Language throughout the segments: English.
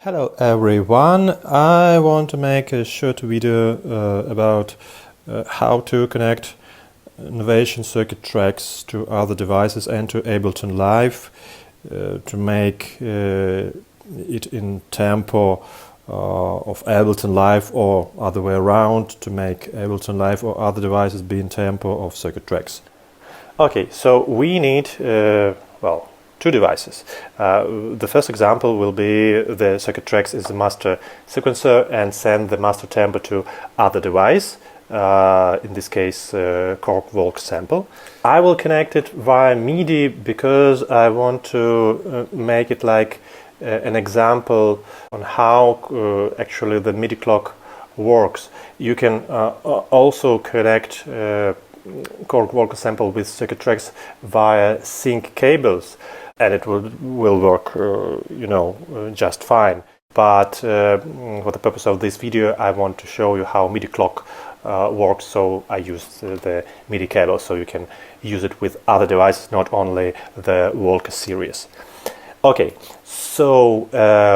Hello everyone, I want to make a short video about how to connect Novation Circuit Tracks to other devices and to Ableton Live to make it in tempo of Ableton Live, or other way around, to make Ableton Live or other devices be in tempo of Circuit Tracks. Okay, so we need well, two devices. The first example will be the Circuit Tracks is the master sequencer and send the master tempo to other device, in this case Korg Volca Sample. I will connect it via MIDI because I want to make it like an example on how actually the MIDI clock works. You can also connect Korg Volca Sample with Circuit Tracks via sync cables, and it will work, just fine. But for the purpose of this video, I want to show you how MIDI clock works, so I used the MIDI cable, so you can use it with other devices, not only the Volca series. Okay, so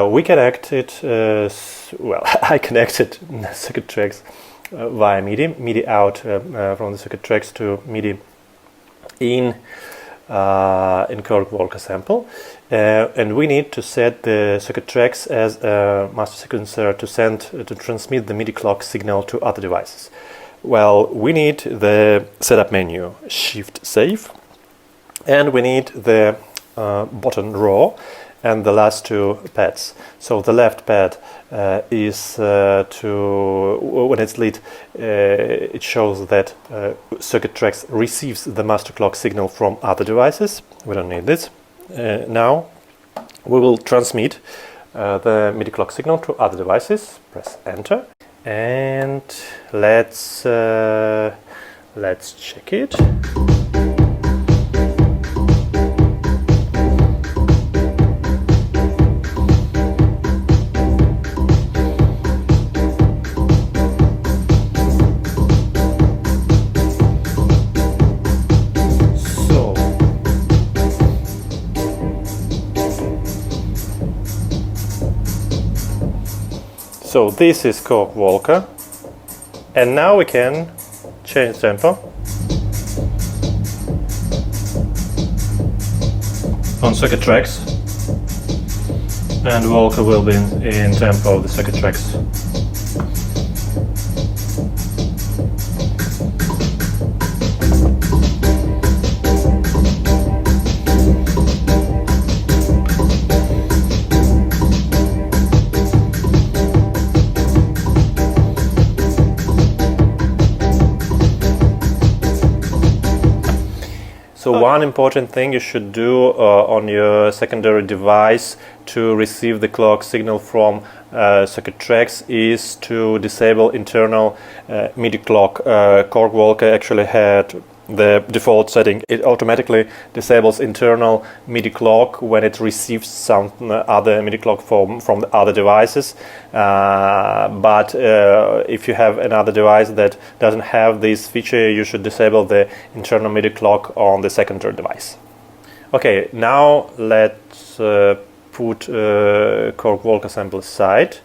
we connected, well, I connected Circuit Tracks via MIDI out from the Circuit Tracks to MIDI in Korg Volca Sample, and we need to set the Circuit Tracks as a master sequencer to transmit the MIDI clock signal to other devices. Well, we need the setup menu, Shift Save, and we need the button Raw and the last two pads. So the left pad is when it's lit, it shows that Circuit Tracks receives the master clock signal from other devices. We don't need this. Now we will transmit the MIDI clock signal to other devices. Press Enter, and let's check it. So this is Korg Volca, and now we can change tempo on Circuit Tracks, and Volca will be in tempo of the Circuit Tracks. So one important thing you should do on your secondary device to receive the clock signal from Circuit Tracks is to disable internal MIDI clock. Korg Volca actually had the default setting. It automatically disables internal MIDI clock when it receives some other MIDI clock from the other devices. But if you have another device that doesn't have this feature, you should disable the internal MIDI clock on the secondary device. Okay, now let's put Korg Volca Sample aside.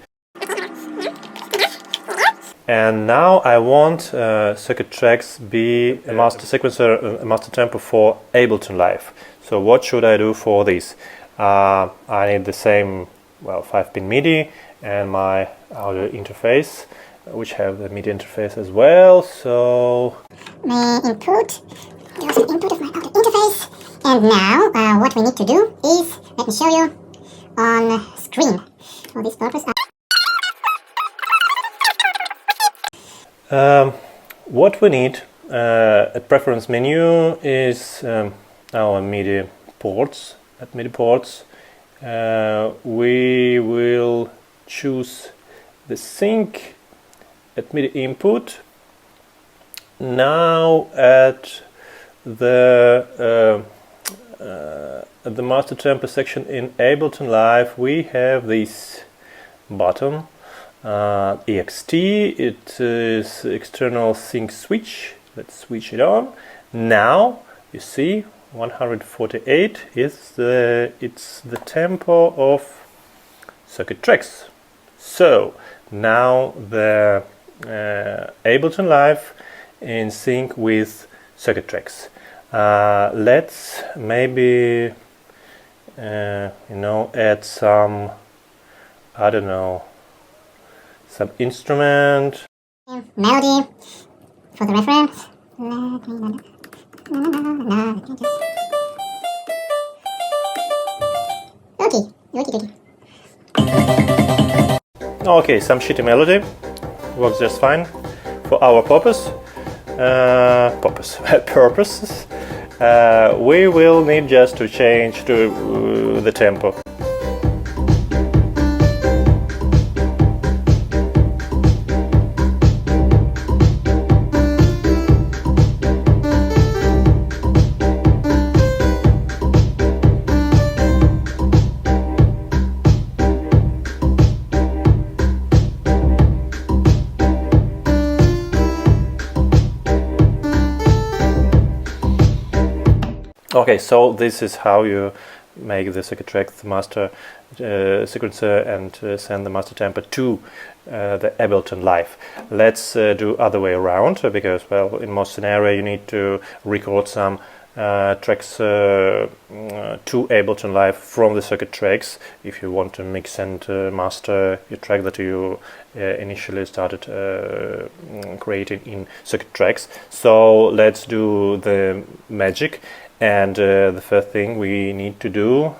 And now I want Circuit Tracks be a master sequencer, a master tempo for Ableton Live. So what should I do for this? I need the same, well, 5-pin MIDI and my audio interface, which have the MIDI interface as well. So my input, there's the input of my audio interface. And now what we need to do is, let me show you on screen. For this purpose, what we need at preference menu is our MIDI ports. At MIDI ports, we will choose the sync at MIDI input. Now at the master tempo section in Ableton Live, we have this button. EXT, it is external sync switch. Let's switch it on. Now you see 148 is it's the tempo of Circuit Tracks. So now the Ableton Live in sync with Circuit Tracks. Let's maybe add some, I don't know, some instrument. Melody for the reference. Okay. Okay, some shitty melody works just fine for our purposes. We will need just to change to the tempo. Okay, so this is how you make the circuit track, the master sequencer, and send the master tempo to the Ableton Live. Let's do other way around, because, well, in most scenario you need to record some tracks to Ableton Live from the circuit tracks if you want to mix and master your track that you initially started creating in circuit tracks. So let's do the magic. And the first thing we need to do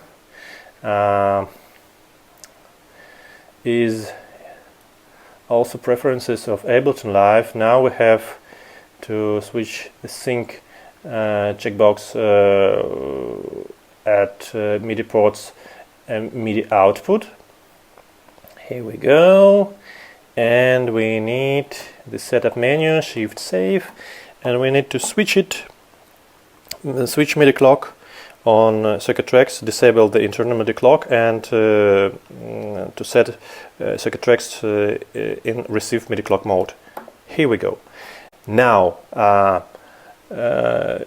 is also preferences of Ableton Live. Now we have to switch the sync checkbox at MIDI ports and MIDI output. Here we go. And we need the setup menu, Shift Save, and we need to switch MIDI clock on circuit tracks, disable the internal MIDI clock, and to set circuit tracks in receive MIDI clock mode. Here we go. Now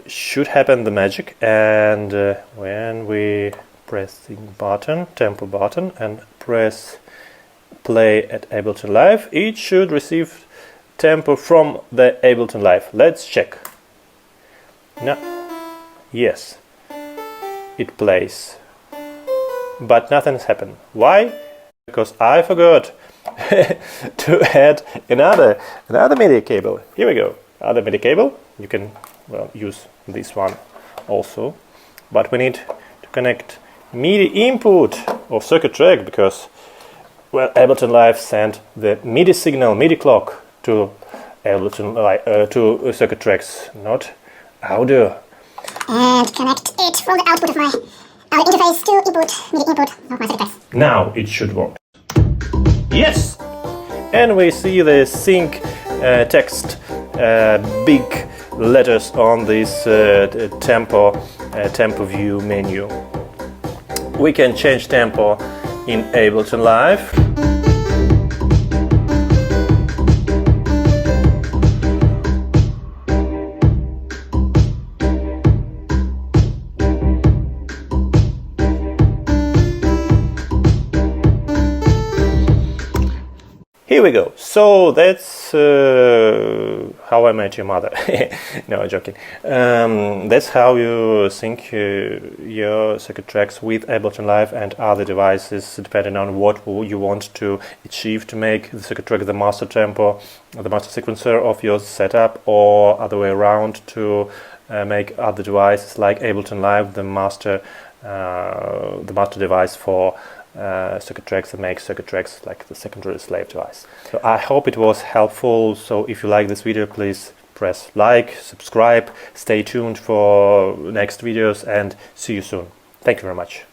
should happen the magic, and when we press the button, tempo button, and press play at Ableton Live, it should receive tempo from the Ableton Live. Let's check. Now, yes, it plays, but nothing's happened. Why? Because I forgot to add another MIDI cable. Here we go, other MIDI cable. You can, well, use this one also, but we need to connect MIDI input of circuit track, because, well, Ableton Live sent the MIDI signal, MIDI clock to Ableton Live, to circuit tracks, not audio. And connect it from the output of my audio interface to input, MIDI input of my circuit tracks. Now it should work. Yes! And we see the sync text, big letters on this tempo view menu. We can change tempo in Ableton Live. Here we go. So that's how I met your mother. No, joking. That's how you sync your circuit tracks with Ableton Live and other devices, depending on what you want to achieve to make the circuit track the master tempo, the master sequencer of your setup, or other way around to make other devices like Ableton Live the master device for circuit tracks and make circuit tracks like the secondary slave device. So I hope it was helpful. So if you like this video, please press like, subscribe, stay tuned for next videos, and see you soon. Thank you very much.